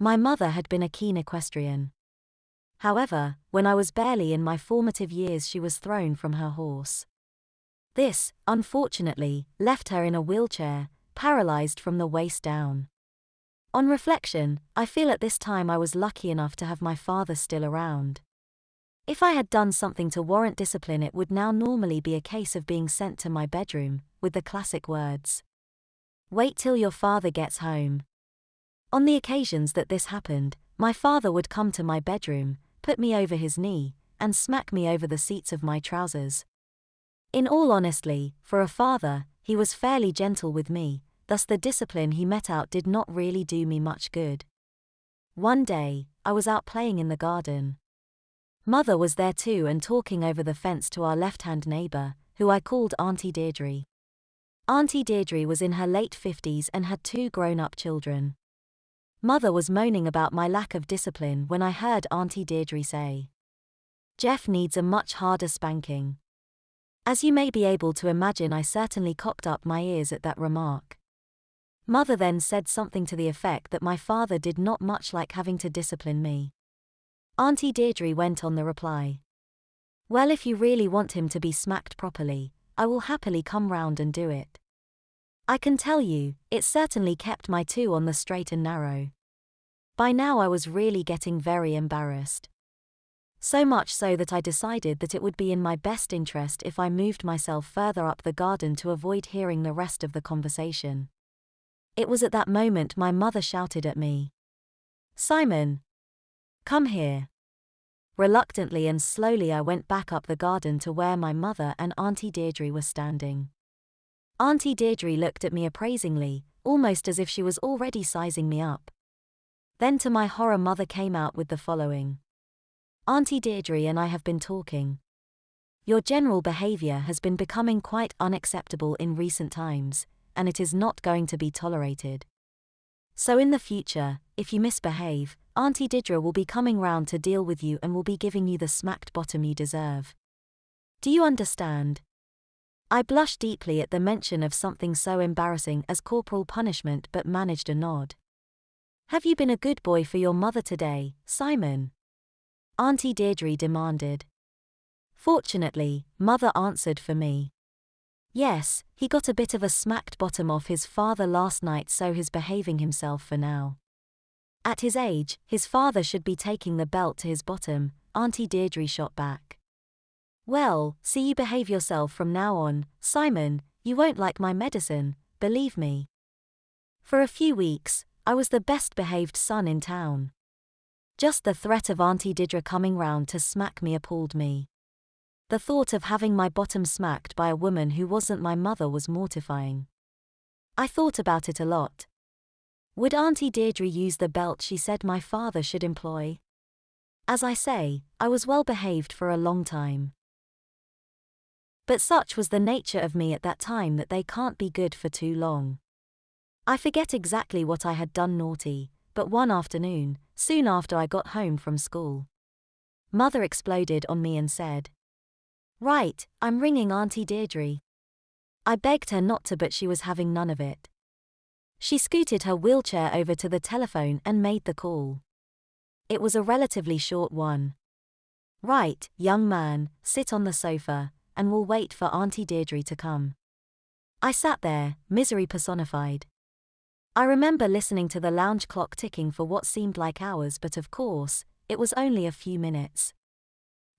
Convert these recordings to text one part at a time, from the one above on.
My mother had been a keen equestrian. However, when I was barely in my formative years, she was thrown from her horse. This, unfortunately, left her in a wheelchair, paralyzed from the waist down. On reflection, I feel at this time I was lucky enough to have my father still around. If I had done something to warrant discipline, it would now normally be a case of being sent to my bedroom, with the classic words, "Wait till your father gets home." On the occasions that this happened, my father would come to my bedroom, put me over his knee, and smack me over the seats of my trousers. In all honesty, for a father, he was fairly gentle with me, thus the discipline he met out did not really do me much good. One day, I was out playing in the garden. Mother was there too and talking over the fence to our left-hand neighbor, who I called Auntie Deirdre. Auntie Deirdre was in her late 50s and had 2 grown-up children. Mother was moaning about my lack of discipline when I heard Auntie Deirdre say, "Jeff needs a much harder spanking." As you may be able to imagine, I certainly cocked up my ears at that remark. Mother then said something to the effect that my father did not much like having to discipline me. Auntie Deirdre went on the reply, "Well, if you really want him to be smacked properly, I will happily come round and do it." I can tell you, it certainly kept my 2 on the straight and narrow. By now I was really getting very embarrassed. So much so that I decided that it would be in my best interest if I moved myself further up the garden to avoid hearing the rest of the conversation. It was at that moment my mother shouted at me, "Simon! Come here." Reluctantly and slowly I went back up the garden to where my mother and Auntie Deirdre were standing. Auntie Deirdre looked at me appraisingly, almost as if she was already sizing me up. Then to my horror, Mother came out with the following. "Auntie Deirdre and I have been talking. Your general behavior has been becoming quite unacceptable in recent times, and it is not going to be tolerated. So in the future, if you misbehave, Auntie Deirdre will be coming round to deal with you and will be giving you the smacked bottom you deserve. Do you understand?" I blushed deeply at the mention of something so embarrassing as corporal punishment, but managed a nod. "Have you been a good boy for your mother today, Simon?" Auntie Deirdre demanded. Fortunately, Mother answered for me. "Yes, he got a bit of a smacked bottom off his father last night, so he's behaving himself for now. At his age, his father should be taking the belt to his bottom," Auntie Deirdre shot back. "Well, see you behave yourself from now on, Simon, you won't like my medicine, believe me." For a few weeks, I was the best behaved son in town. Just the threat of Auntie Deirdre coming round to smack me appalled me. The thought of having my bottom smacked by a woman who wasn't my mother was mortifying. I thought about it a lot. Would Auntie Deirdre use the belt she said my father should employ? As I say, I was well behaved for a long time. But such was the nature of me at that time that they can't be good for too long. I forget exactly what I had done naughty, but one afternoon, soon after I got home from school, Mother exploded on me and said, "Right, I'm ringing Auntie Deirdre." I begged her not to, but she was having none of it. She scooted her wheelchair over to the telephone and made the call. It was a relatively short one. "Right, young man, sit on the sofa, and we'll wait for Auntie Deirdre to come." I sat there, misery personified. I remember listening to the lounge clock ticking for what seemed like hours, but of course, it was only a few minutes.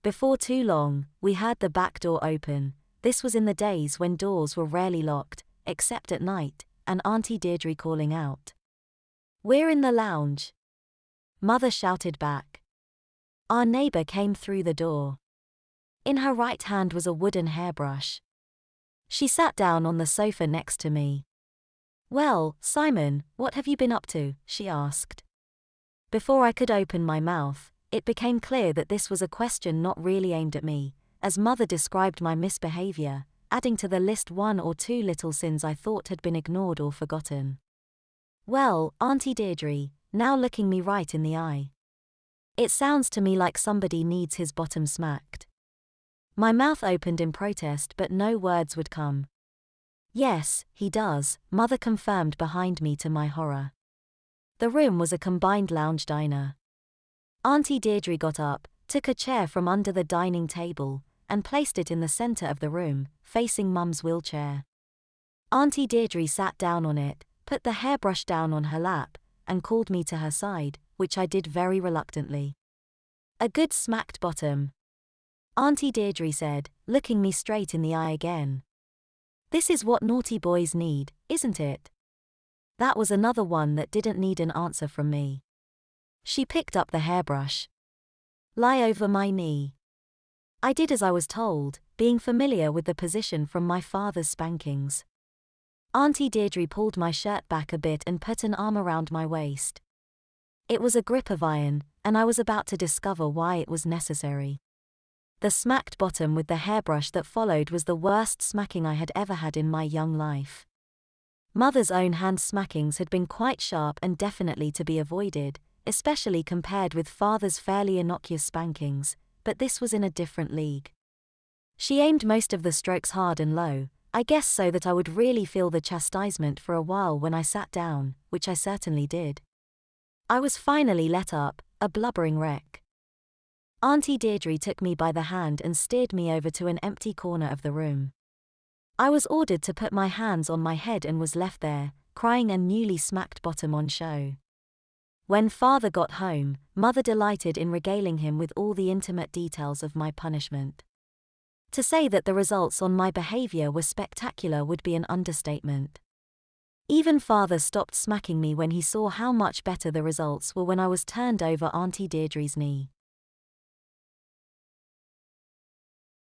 Before too long, we heard the back door open. This was in the days when doors were rarely locked, except at night, and Auntie Deirdre calling out, "We're in the lounge." Mother shouted back. Our neighbor came through the door. In her right hand was a wooden hairbrush. She sat down on the sofa next to me. "Well, Simon, what have you been up to?" she asked. Before I could open my mouth, it became clear that this was a question not really aimed at me, as Mother described my misbehavior, adding to the list 1 or 2 little sins I thought had been ignored or forgotten. "Well, Auntie Deirdre," now looking me right in the eye, "it sounds to me like somebody needs his bottom smacked." My mouth opened in protest, but no words would come. "Yes, he does," Mother confirmed behind me to my horror. The room was a combined lounge diner. Auntie Deirdre got up, took a chair from under the dining table, and placed it in the center of the room, facing Mum's wheelchair. Auntie Deirdre sat down on it, put the hairbrush down on her lap, and called me to her side, which I did very reluctantly. "A good smacked bottom," Auntie Deirdre said, looking me straight in the eye again. "This is what naughty boys need, isn't it?" That was another one that didn't need an answer from me. She picked up the hairbrush. "Lie over my knee." I did as I was told, being familiar with the position from my father's spankings. Auntie Deirdre pulled my shirt back a bit and put an arm around my waist. It was a grip of iron, and I was about to discover why it was necessary. The smacked bottom with the hairbrush that followed was the worst smacking I had ever had in my young life. Mother's own hand smackings had been quite sharp and definitely to be avoided, especially compared with father's fairly innocuous spankings, but this was in a different league. She aimed most of the strokes hard and low, I guess so that I would really feel the chastisement for a while when I sat down, which I certainly did. I was finally let up, a blubbering wreck. Auntie Deirdre took me by the hand and steered me over to an empty corner of the room. I was ordered to put my hands on my head and was left there, crying a newly smacked bottom on show. When father got home, mother delighted in regaling him with all the intimate details of my punishment. To say that the results on my behavior were spectacular would be an understatement. Even father stopped smacking me when he saw how much better the results were when I was turned over Auntie Deirdre's knee.